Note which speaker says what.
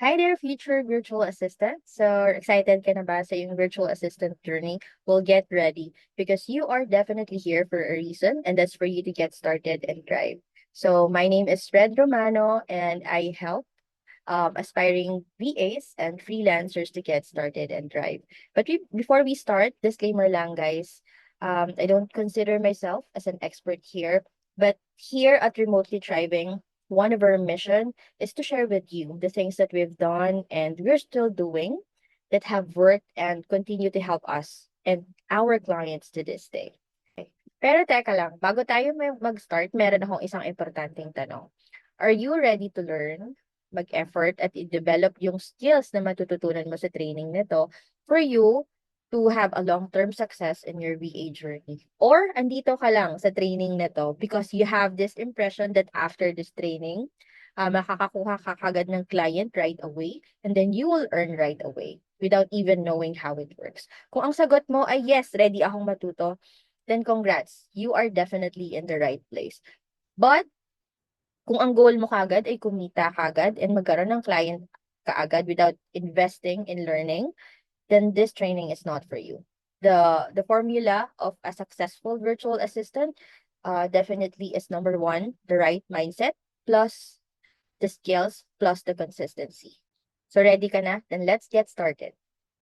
Speaker 1: Hi there, future virtual assistant. So excited ka na ba sa yung virtual assistant journey? Well, get ready because you are definitely here for a reason, and that's for you to get started and thrive. So my name is Fred Romano, and I help aspiring VAs and freelancers to get started and thrive. But before we start, disclaimer lang, guys. I don't consider myself as an expert here, but here at Remotely Thriving, one of our mission is to share with you the things that we've done and we're still doing that have worked and continue to help us and our clients to this day. Pero teka lang, bago tayo mag-start, meron akong isang importanteng tanong. Are you ready to learn, mag-effort, at i-develop yung skills na matututunan mo sa training nito for you to have a long-term success in your VA journey? Or andito ka lang sa training nito because you have this impression that after this training, makakakuha ka kagad ng client right away and then you will earn right away without even knowing how it works. Kung ang sagot mo ay yes, ready akong matuto, then congrats, you are definitely in the right place. But kung ang goal mo kagad ay kumita kagad and magkaroon ng client kaagad without investing in learning, then this training is not for you. The formula of a successful virtual assistant definitely is number one, the right mindset plus the skills plus the consistency. So ready ka na? Then let's get started.